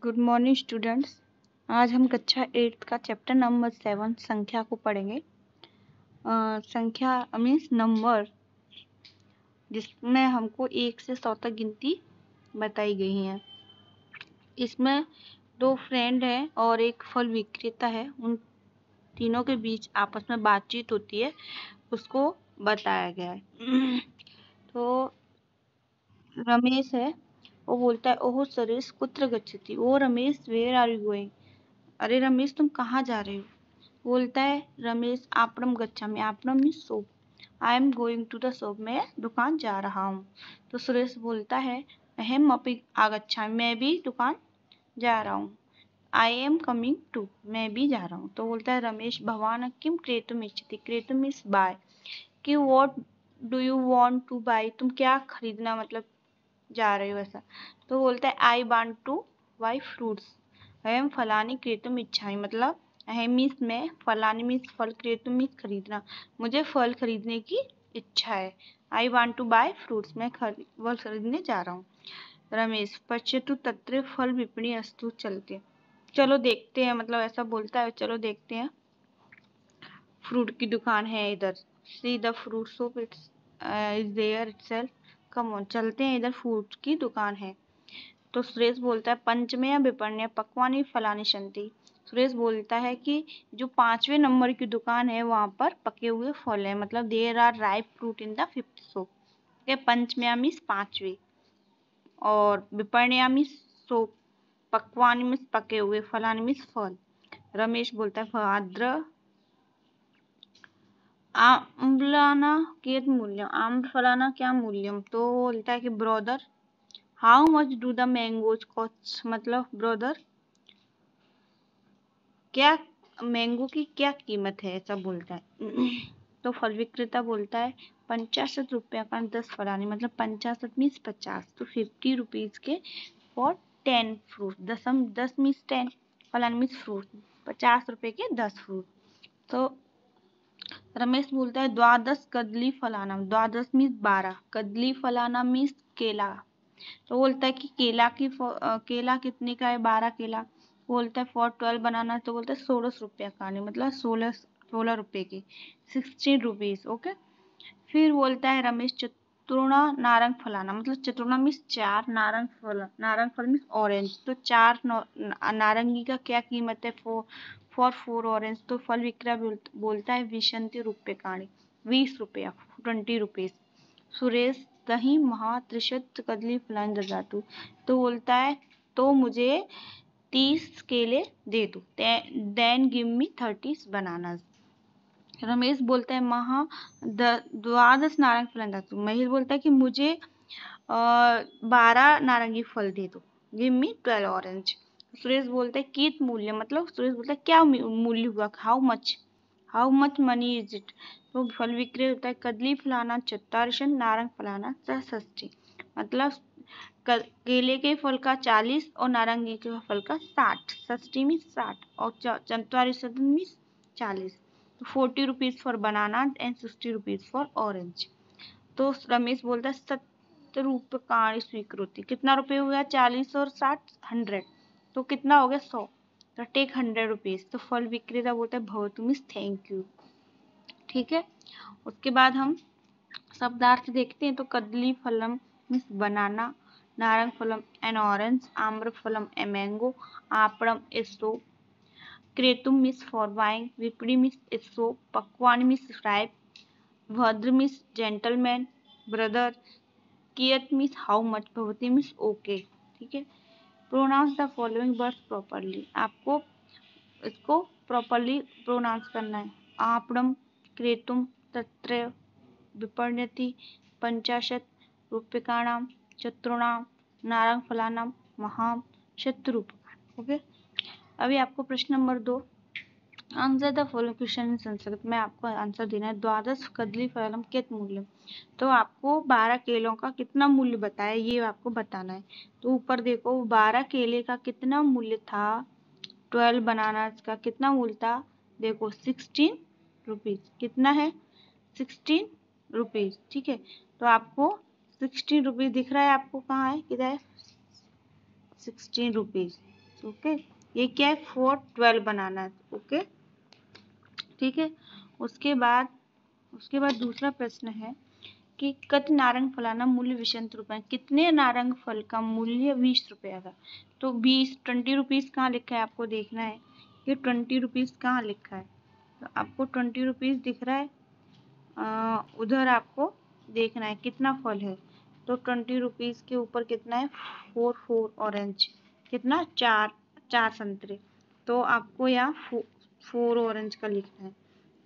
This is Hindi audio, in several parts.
Good morning students. आज हम कक्षा 8 का चैप्टर नंबर 7 संख्या को पढ़ेंगे। संख्या मीन्स नंबर, जिसमें हमको 1 से 100 तक गिनती बताई गई है। इसमें दो फ्रेंड हैं और एक फल विक्रेता है। उन तीनों के बीच आपस में बातचीत होती है, उसको बताया गया है। तो रमेश है, वो बोलता है, ओह सुरेश कुत्र गच्छति। ओ Ramesh, where are you going. अरे रमेश, तुम कहाँ जा रहे हो। बोलता है रमेश, आपणम गच्छामि। आपणम means shop. I am going to the shop. मैं दुकान जा रहा हूँ। तो सुरेश बोलता है, अहम अपि आगच्छामि। मैं भी दुकान जा रहा हूँ। I am coming too. मैं भी जा रहा हूँ। तो बोलता है रमेश, भवान किम क्रेतुम इच्छति। क्रेतुम मीन्स बाय। कि what do you want to buy. तुम क्या खरीदना मतलब जा रहे हो ऐसा। तो बोलता है I want to buy fruits. अहम फलानी क्रेतुम इच्छामि, मतलब अहम मीन्स मैं, फलानी मीन्स फल, क्रेतुम मीन्स खरीदना। मुझे फल खरीदने की इच्छा है। I want to buy fruits, मैं फल खरीदने जा रहा हूँ। रमेश, पश्यतु तत्र फल विपणी अस्तु। चलते, चलो देखते हैं, मतलब ऐसा बोलता है, चलो देखते हैं। फ्रूट की दुकान है इधर। See the fruit shop it's is there itself. Come on, चलते हैं, इधर फ्रूट की दुकान है। तो सुरेश बोलता है, पंचमे विपण्य पक्वानि फलानि सन्ति। सुरेश बोलता है कि जो 5वें नंबर की दुकान है वहां पर पके हुए फल है, मतलब there are ripe fruit in the 5th shop. पंचम्या मीन्स 5वें, और विपण्या मीन्स शॉप, पक्वानि मीन्स पके हुए, फलानि मीन्स फल। रमेश बोलता है, भाद्र आम्लाना कियत मूल्यम। आम्र फलाना क्या मूल्यम। तो बोलता है कि brother, how much do the mangoes cost. मतलब ब्रदर, क्या मैंगो की क्या कीमत है, ऐसा बोलता है। तो फल विक्रेता बोलता है, 50 रुपया का 10 फलानी, मतलब 50 मीन्स 50, तो 50 रुपीज के फॉर 10 फ्रूट। 10 मीन्स 10, फलानी मीन्स फ्रूट, 50 रुपए के 10 फ्रूट। तो रमेश बोलता है, द्वादश कदली फलाना। द्वादश मीन्स 12, कदली फलाना मीन्स केला। तो बोलता है कि केला कितने का है, 12 केला। बोलता है फॉर 12 बनाना। तो बोलता है 16 रुपया का, नहीं मतलब 16 रुपए की, 16 रुपीज। ओके। फिर बोलता है रमेश, चतुर्णा नारंग फलाना। मतलब चतुर्णा मीन्स 4, नारंग फल मीन्स ऑरेंज। तो 4 नारंगी का क्या कीमत है, फॉर 4 ऑरेंज। तो फल विक्रेता बोलता है, 20 रुपये का, 20 रुपया, 20 रुपीज। सुरेश, दही महा त्रिशत कदली फलान ददातु। तो बोलता है, तो मुझे 30 केले दे दो। Then give me 30 bananas. Ramesh बोलता है, महा द्वादश नारंग फलान ददातु। महेश बोलता है कि मुझे 12 नारंगी फल दे दो। Give me 12 orange. सुरेश बोलता है, कित मूल्य, मतलब सुरेश बोलता है क्या मूल्य हुआ, how much money is it. तो फल विक्रेता होता है, कदली फलाना 44, नारंग फलाना 60। मतलब केले के फल का 40 और नारंगी के फल का 60। 60 मीन्स 60 और 44 मीन्स 40। तो 40 rupees for banana and 60 rupees for orange. तो रमेश बोलता है, 70 रूप्यकाणि स्वीकृति। कितना रुपये हुआ, 40 और 60, 100। तो कितना हो गया, 100। तो टेक 100 रुपीज। तो फल विक्रेता बोलता है, भवतु मीन्स थैंक यू। ठीक है। उसके बाद हम शब्दार्थ देखते हैं। तो कदली फलम मीन्स बनाना, नारंग फलम एन ऑरेंज, आम्र फलम ए मैंगो, आपड़म ए सोप, क्रेतुम मीन्स फॉर बाइंग, विपणी मीन्स ए सोप, पकवान मीन्स राइप, भद्र मीन्स जेंटलमैन, ब्रदर, कियत मीन्स हाउ मच, भवती मीन्स ओके। ठीक है। Pronounce the following words properly. आपको इसको प्रॉपरली प्रोनाउंस करना है। आपड़म, क्रेतुम, तत्र, विपण्यति, 50 रूप्यकाणां, चतुर्णां, नारंग फलानां, महां, 70 रूप्यकाणि। ओके। अभी आपको प्रश्न number 2, answer the following question in Sanskrit में आपको आंसर देना है। द्वादश कदली फलम कियत मूल्यम। तो आपको 12 केलों का कितना मूल्य बताया, ये आपको बताना है। तो ऊपर देखो, 12 केले का कितना मूल्य था, 12 बनाना का कितना मूल्य था, देखो 16 रुपीज। कितना है, 16 रुपीज। ठीक है। तो आपको 16 रुपीज दिख रहा है, आपको कहाँ है, किधर है, 16 रुपीज। ओके, ये क्या है 4 12 बनाना है। ओके ठीक है। उसके बाद दूसरा प्रश्न है कि कत नारंग फलाना मूल्य 20 रुपए, कितने नारंग फल का मूल्य 20 रुपया था। तो 20 रुपीज कहाँ लिखा है आपको देखना है कि 20 रुपीज कहाँ लिखा है। तो आपको 20 रुपीज दिख रहा है, उधर आपको देखना है कितना फल है। तो 20 रुपीज के ऊपर कितना है 4 ऑरेंज, कितना 4 संतरे। तो आपको यहाँ 4 ऑरेंज का लिखना है।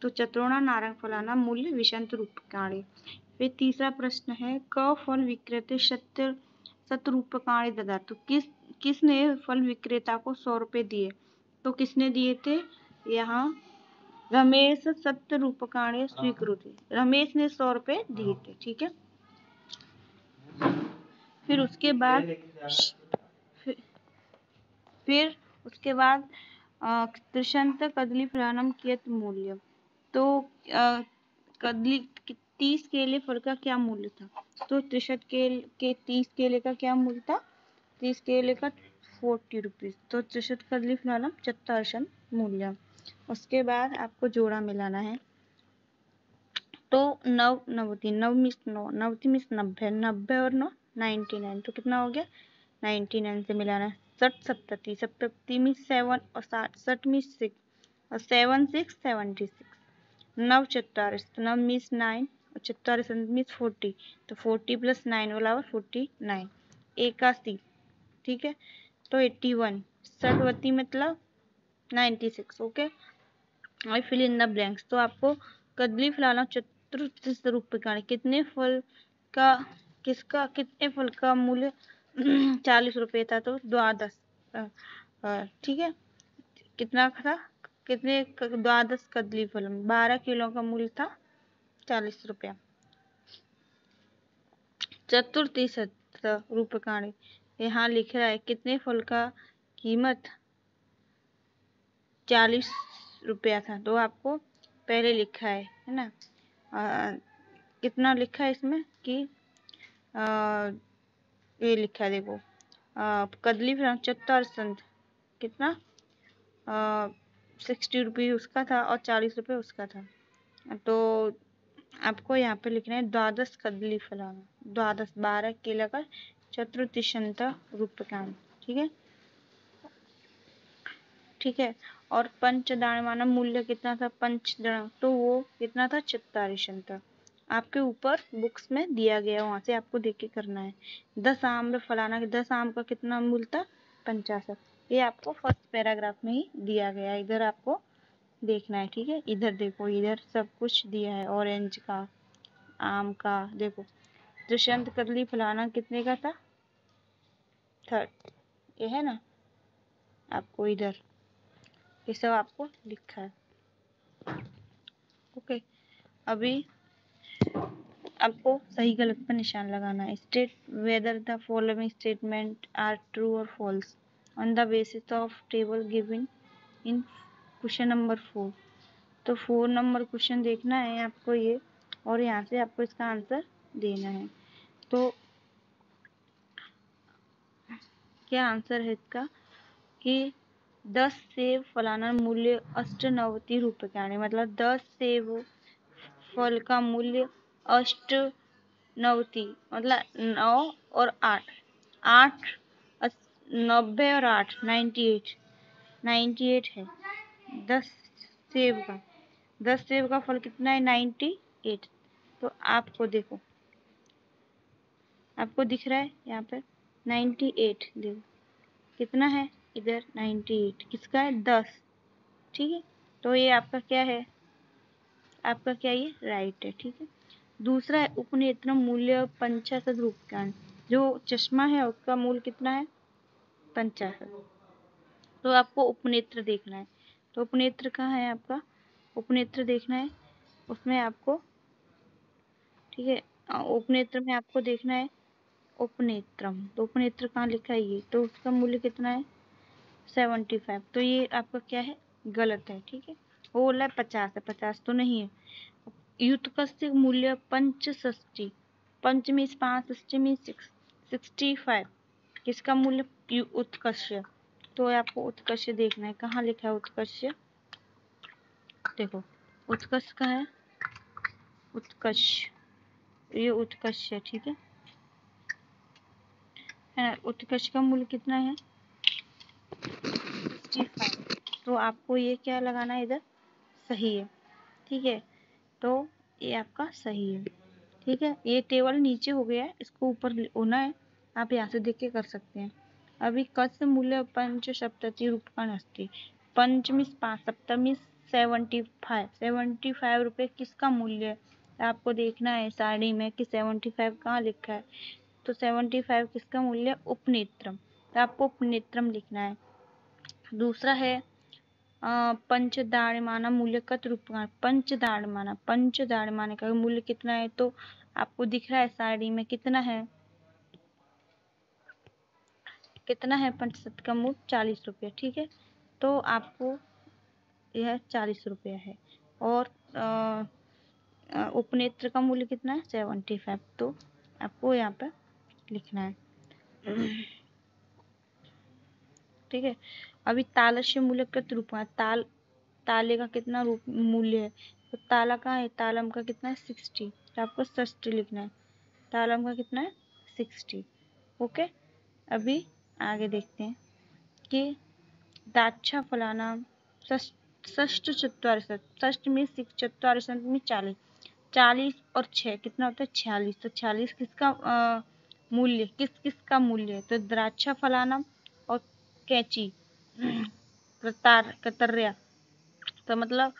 तो चतुर्णा नारंग फलाना मूल्य 20 रुपये। फिर तीसरा प्रश्न है क फल विक्रेता 70 रुपये ददा। तो किसने फल विक्रेता को 100 रुपये दिए। तो किसने दिए थे, यहाँ रमेश 70 रुपये स्वीकृति, रमेश ने 100 रुपये दिए थे। ठीक है। फिर उसके बाद त्रिशंत कदली फलानम कियत मूल्य। तो कदली 30 केले फल का क्या मूल्य था। तो त्रिशत के 30 केले का क्या मूल्य था, 30 केले का 40 रुपीज। तो त्रिशत कदली फलानम 74 मूल्य। उसके बाद आपको जोड़ा मिलाना है। तो नवती मिस 90, 90 और 9 99। तो कितना हो गया 99 से मिलाना है। 60 सप्तती मिस 7 और 60 मिस 6 और 7 6 76। 9 44, 9 मिस 9 और 44 मिस 40। तो 40 प्लस 9 बराबर 49। 81, ठीक है। तो 81, 60 मतलब 96। Okay, I fill in the blanks. तो आपको कदली फलाना 34 रुपये का कितने फल का मूल्य 40 रुपये था। तो 12, ठीक है। कितना था, कितने 12 कदली फल, 12 किलो का मूल्य था 40 रुपया। चतुर्तिशत रुपये का यहाँ लिख रहा है कितने फल का कीमत 40 रुपया था। तो आपको पहले लिखा है ना, कितना लिखा है इसमें कि ये लिखा है देखो, कदली फल 74 कितना 60 रुपये उसका था और 40 रुपये उसका था। तो आपको यहाँ पे लिखना है 12 कदली फलाना, 12 केला का चतुर्तिशत रुपये का। ठीक है, ठीक है। और पंचदाणमाना मूल्य कितना था, पंचदाण, तो वो कितना था 44 था। आपके ऊपर बुक्स में दिया गया, वहां से आपको देख के करना है। 10 आम फलाना, 10 आम का कितना मूल्य था 50। ये आपको फर्स्ट पैराग्राफ में ही दिया गया है, इधर आपको देखना है। ठीक है, इधर देखो, इधर सब कुछ दिया है, ऑरेंज का, आम का। देखो दुष्यंत कदली फलाना कितने का था 3, ये है ना, आपको इधर ये सब आपको लिखा है। ओके, अभी आपको सही गलत पर निशान लगाना है। State whether the following statement are true और false on the basis of table given in question number 4। तो 4 नंबर क्वेश्चन देखना है आपको ये, और यहाँ से आपको इसका आंसर देना है। तो क्या आंसर है इसका कि 10 सेब फलाना मूल्य 98 रुपये का, मतलब 10 सेब फल का मूल्य 98, मतलब 9 और 8, 90 और 8 98 है। 10 सेब का 10 सेब का फल कितना है 98। तो आपको देखो, आपको दिख रहा है यहाँ पर 98, देखो कितना है इधर 98, किसका है 10। ठीक है, तो ये आपका क्या है, आपका क्या ये राइट है। ठीक है, दूसरा है उपनेत्र मूल्य 50 रुपये का, जो चश्मा है उसका मूल्य कितना है 50। तो आपको उपनेत्र देखना है। तो उपनेत्र कहाँ है आपका, उपनेत्र देखना है उसमें आपको, ठीक है, उपनेत्र में आपको देखना है उपनेत्रम। तो उपनेत्र कहाँ लिखा है ये, तो उसका मूल्य कितना है 75। तो ये आपका क्या है गलत है। ठीक है, वो बोला है 50 है, 50 तो नहीं है। युतकस्य मूल्य पंचषष्टि, पंच मीन्स 5, षष्टि मीन्स 6, 65। किसका मूल्य उत्कर्ष तो आपको उत्कर्ष देखना है। कहाँ लिखा है उत्कर्ष? देखो उत्कर्ष का है, उत्कर्ष, ये उत्कर्ष है, ठीक है। उत्कर्ष का मूल्य कितना है? 65। तो आपको ये क्या लगाना है इधर? सही है, ठीक है। तो ये आपका सही है, ठीक है। ये टेबल नीचे हो गया है, इसको ऊपर होना है। आप यहाँ से देख के कर सकते हैं। अभी कस्य मूल्य पंच सप्तति रूपकान अस्ति। पंचमी 5, सप्तमी 75 रुपये किसका मूल्य है? आपको देखना है साड़ी में कि 75 कहाँ लिखा है। तो 75 किसका मूल्य? उपनेत्रम। तो आपको उपनेत्रम लिखना है। दूसरा है पंचदाड़माना मूल्य कत रूपकान। पंचदाड़माना का मूल्य कितना है? तो आपको दिख रहा है साड़ी में कितना है, कितना है? पंचशत का मूल्य 40 रुपये, ठीक है। तो आपको यह 40 रुपये है। और उपनेत्र का मूल्य कितना है? 75। तो आपको यहाँ पर लिखना है, ठीक है। अभी तालस्य मूल्य कृत रूपकान। ताले का कितना रूप मूल्य है? तो ताला का है, तालम का कितना है? 60। तो आपको 60 लिखना है। तालम का कितना है? 60। ओके। अभी आगे देखते हैं कि दाक्षा फलानाम षष्ठ चत्वारिशत। षष्ठ में 6, चत्वारिशत में 40। 40 और 6 कितना होता है? 46। तो 46 किसका मूल्य, किस किस का मूल्य है? तो द्राक्षा फलानाम और कैची कतर्या। तो मतलब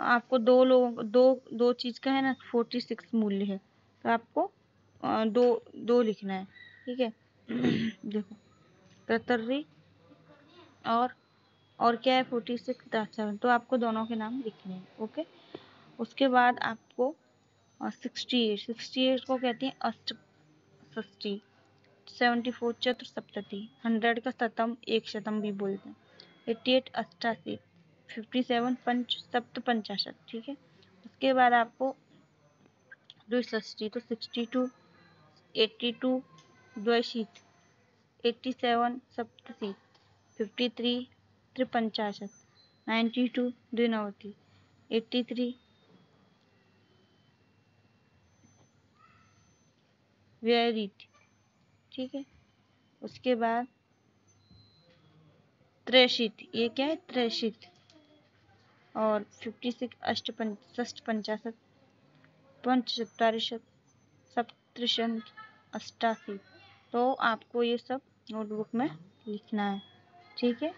आपको दो लोगों दो चीज का है ना 46 मूल्य है। तो आपको दो लिखना है, ठीक है। देखो कतर्री और क्या है 46 7। तो आपको दोनों के नाम लिखने हैं, ओके। उसके बाद आपको 68 को कहते हैं अष्ट षष्ठी। 74 चतुसप्तति। 100 का शतम, एक शतम भी बोलते हैं। 88 अष्टासी। 57 पंच सप्त पंचाशत, ठीक है। उसके बाद आपको द्विषष्ठी। तो 62, 82 द्वैशीत, 87 सप्तशी, 53 त्रिपंचाशत, 92 द्विनवति, 83 व्ययरीत, ठीक है। उसके बाद त्रैशीत, ये क्या है? त्रैशीत। और 56 षष्ठ पंचाशत, पंचचत्वारिशत, सप्तशत, 88। तो आपको ये सब नोटबुक में लिखना है, ठीक है।